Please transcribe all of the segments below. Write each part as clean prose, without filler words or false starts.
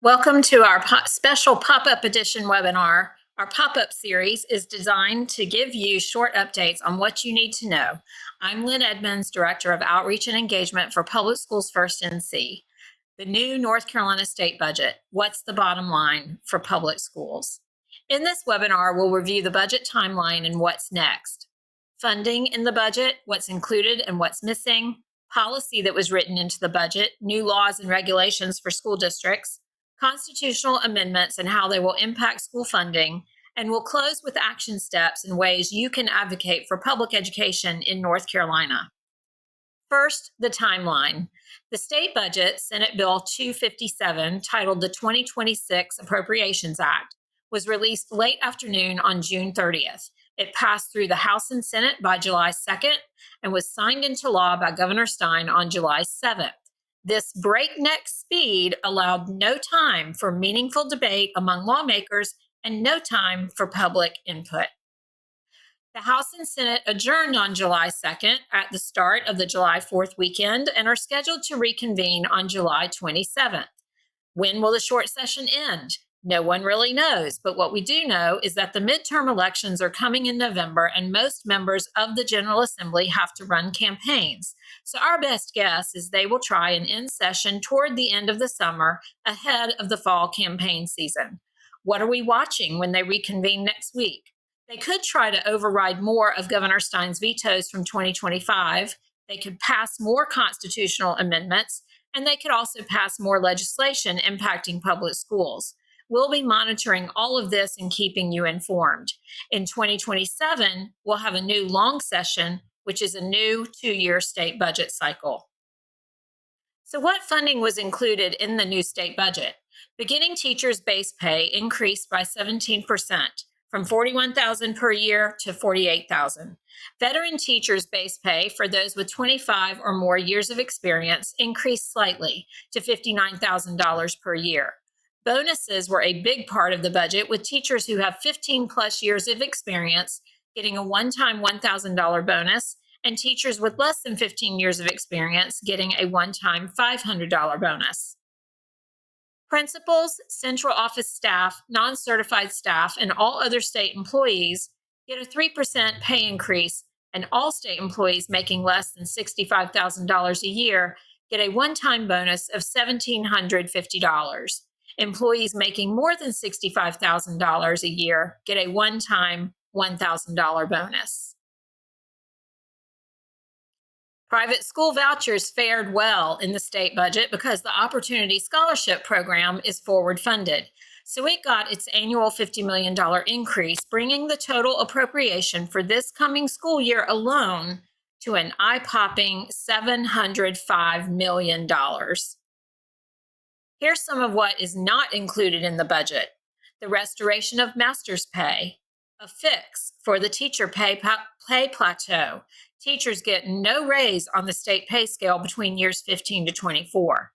Welcome to our special pop-up edition webinar. Our pop-up series is designed to give you short updates on what you need to know. I'm Lynn Edmonds, Director of Outreach and Engagement for Public Schools First NC. The new North Carolina state budget. What's the bottom line for public schools? In this webinar, we'll review the budget timeline and what's next. Funding in the budget, what's included and what's missing, policy that was written into the budget, new laws and regulations for school districts, constitutional amendments and how they will impact school funding, and we'll close with action steps and ways you can advocate for public education in North Carolina. First, the timeline. The state budget, Senate Bill 257, titled the 2026 Appropriations Act, was released late afternoon on June 30th. It passed through the House and Senate by July 2nd and was signed into law by Governor Stein on July 7th. This breakneck speed allowed no time for meaningful debate among lawmakers and no time for public input. The House and Senate adjourned on July 2nd at the start of the July 4th weekend and are scheduled to reconvene on July 27th. When will the short session end? No one really knows, but what we do know is that the midterm elections are coming in November and most members of the General Assembly have to run campaigns. So our best guess is they will try and end session toward the end of the summer ahead of the fall campaign season. What are we watching when they reconvene next week? They could try to override more of Governor Stein's vetoes from 2025. They could pass more constitutional amendments, and they could also pass more legislation impacting public schools. We'll be monitoring all of this and keeping you informed. In 2027, we'll have a new long session, which is a new 2-year state budget cycle. So what funding was included in the new state budget? Beginning teachers' base pay increased by 17%, from $41,000 per year to $48,000. Veteran teachers' base pay for those with 25 or more years of experience increased slightly to $59,000 per year. Bonuses were a big part of the budget, with teachers who have 15 plus years of experience getting a one-time $1,000 bonus, and teachers with less than 15 years of experience getting a one-time $500 bonus. Principals, central office staff, non-certified staff, and all other state employees get a 3% pay increase, and all state employees making less than $65,000 a year get a one-time bonus of $1,750. Employees making more than $65,000 a year get a one-time $1,000 bonus. Private school vouchers fared well in the state budget because the Opportunity Scholarship Program is forward funded. So it got its annual $50 million increase, bringing the total appropriation for this coming school year alone to an eye-popping $705 million. Here's some of what is not included in the budget. The restoration of master's pay, a fix for the teacher pay plateau. Teachers get no raise on the state pay scale between years 15 to 24.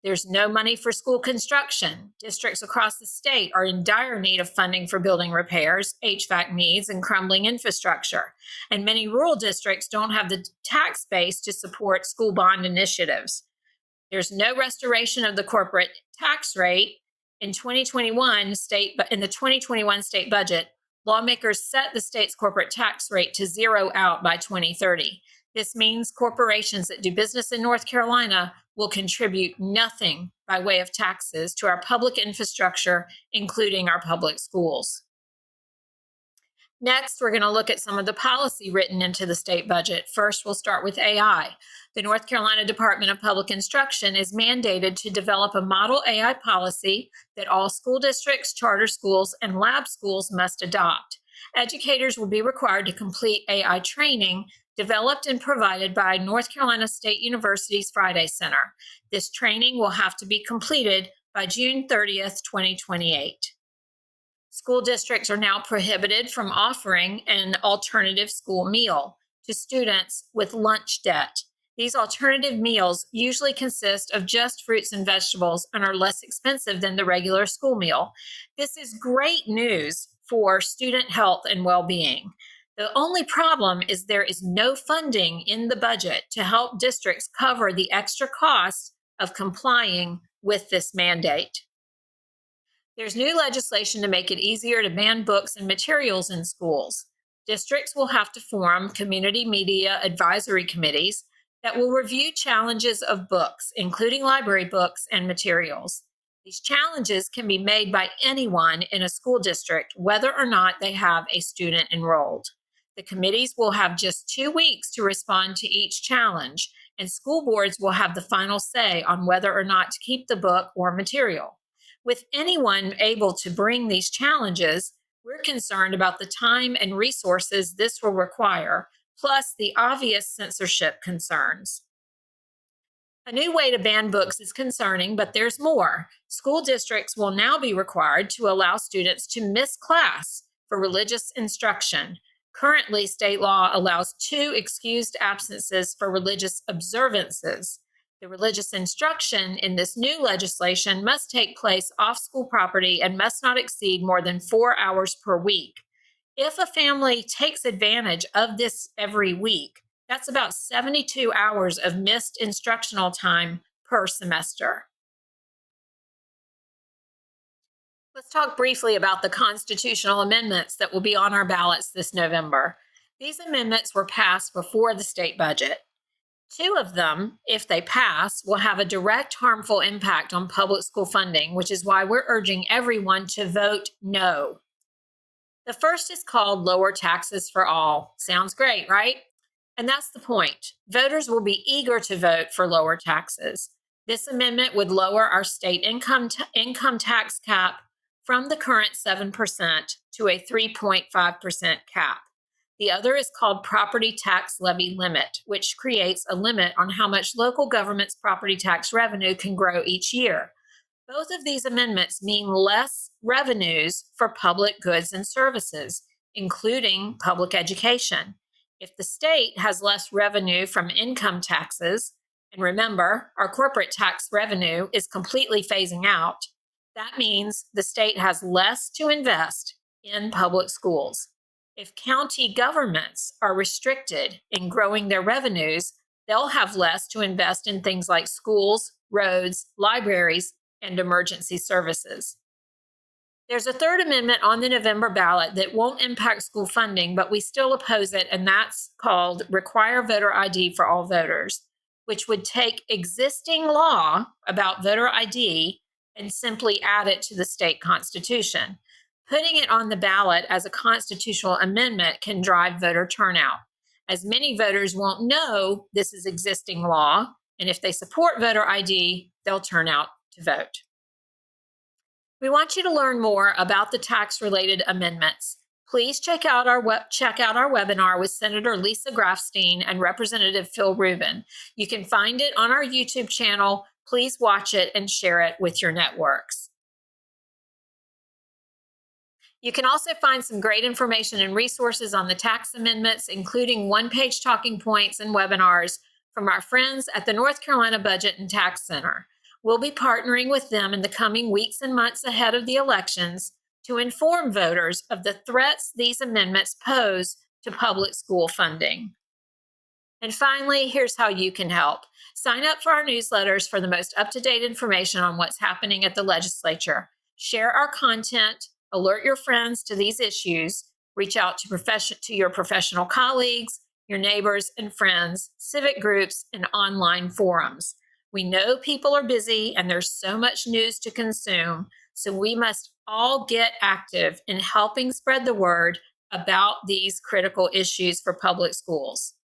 There's no money for school construction. Districts across the state are in dire need of funding for building repairs, HVAC needs, and crumbling infrastructure. And many rural districts don't have the tax base to support school bond initiatives. There's no restoration of the corporate tax rate. In the 2021 state budget, lawmakers set the state's corporate tax rate to zero out by 2030. This means corporations that do business in North Carolina will contribute nothing by way of taxes to our public infrastructure, including our public schools. Next, we're going to look at some of the policy written into the state budget. First, we'll start with AI. The North Carolina Department of Public Instruction is mandated to develop a model AI policy that all school districts, charter schools, and lab schools must adopt. Educators will be required to complete AI training developed and provided by North Carolina State University's Friday Center. This training will have to be completed by June 30th, 2028. School districts are now prohibited from offering an alternative school meal to students with lunch debt. These alternative meals usually consist of just fruits and vegetables and are less expensive than the regular school meal. This is great news for student health and well-being. The only problem is there is no funding in the budget to help districts cover the extra costs of complying with this mandate. There's new legislation to make it easier to ban books and materials in schools. Districts will have to form community media advisory committees that will review challenges of books, including library books and materials. These challenges can be made by anyone in a school district, whether or not they have a student enrolled. The committees will have just 2 weeks to respond to each challenge, and school boards will have the final say on whether or not to keep the book or material. With anyone able to bring these challenges, we're concerned about the time and resources this will require, plus the obvious censorship concerns. A new way to ban books is concerning, but there's more. School districts will now be required to allow students to miss class for religious instruction. Currently, state law allows 2 excused absences for religious observances. The religious instruction in this new legislation must take place off school property and must not exceed more than 4 hours per week. If a family takes advantage of this every week, that's about 72 hours of missed instructional time per semester. Let's talk briefly about the constitutional amendments that will be on our ballots this November. These amendments were passed before the state budget. 2 of them, if they pass, will have a direct harmful impact on public school funding, which is why we're urging everyone to vote no. The first is called Lower Taxes for All. Sounds great, right? And that's the point. Voters will be eager to vote for lower taxes. This amendment would lower our state income tax cap from the current 7% to a 3.5% cap. The other is called Property Tax Levy Limit, which creates a limit on how much local government's property tax revenue can grow each year. Both of these amendments mean less revenues for public goods and services, including public education. If the state has less revenue from income taxes, and remember, our corporate tax revenue is completely phasing out, that means the state has less to invest in public schools. If county governments are restricted in growing their revenues, they'll have less to invest in things like schools, roads, libraries, and emergency services. There's a third amendment on the November ballot that won't impact school funding, but we still oppose it, and that's called Require Voter ID for All Voters, which would take existing law about voter ID and simply add it to the state constitution. Putting it on the ballot as a constitutional amendment can drive voter turnout, as many voters won't know this is existing law, and if they support voter ID, they'll turn out to vote. We want you to learn more about the tax-related amendments. Please check out our webinar with Senator Lisa Grafstein and Representative Phil Rubin. You can find it on our YouTube channel. Please watch it and share it with your networks. You can also find some great information and resources on the tax amendments, including one-page talking points and webinars from our friends at the North Carolina Budget and Tax Center. We'll be partnering with them in the coming weeks and months ahead of the elections to inform voters of the threats these amendments pose to public school funding. And finally, here's how you can help. Sign up for our newsletters for the most up-to-date information on what's happening at the legislature. Share our content, alert your friends to these issues, reach out to your professional colleagues, your neighbors and friends, civic groups, and online forums. We know people are busy and there's so much news to consume, so we must all get active in helping spread the word about these critical issues for public schools.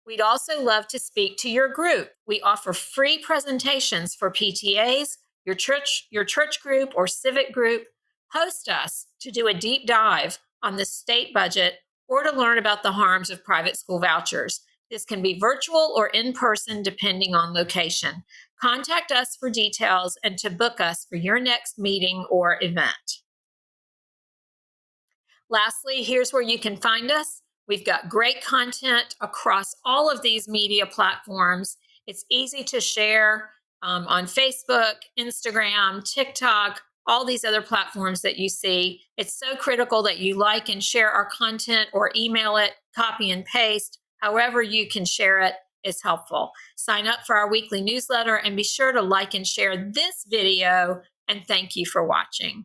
We'd also love to speak to your group. We offer free presentations for PTAs, your church group or civic group. Host us to do a deep dive on the state budget or to learn about the harms of private school vouchers. This can be virtual or in person, depending on location. Contact us for details and to book us for your next meeting or event. Lastly, here's where you can find us. We've got great content across all of these media platforms. It's easy to share on Facebook, Instagram, TikTok, all these other platforms that you see. It's so critical that you like and share our content or email it, copy and paste. However you can share it is helpful. Sign up for our weekly newsletter and be sure to like and share this video and thank you for watching.